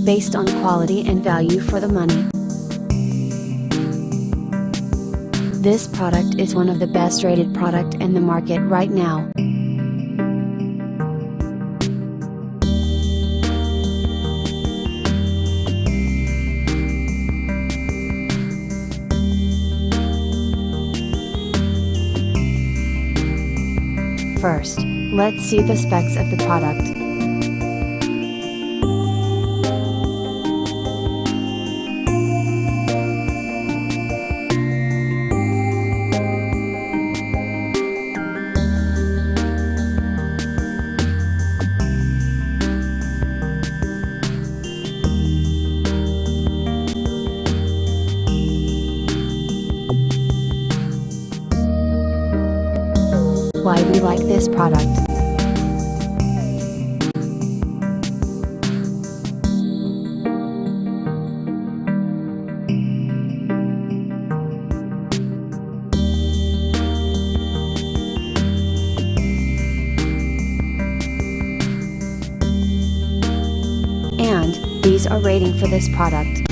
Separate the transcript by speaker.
Speaker 1: based on quality and value for the money. This product is one of the best rated product in the market right now. First, let's see the specs of the product. Why we like this product. And these are rating for this product.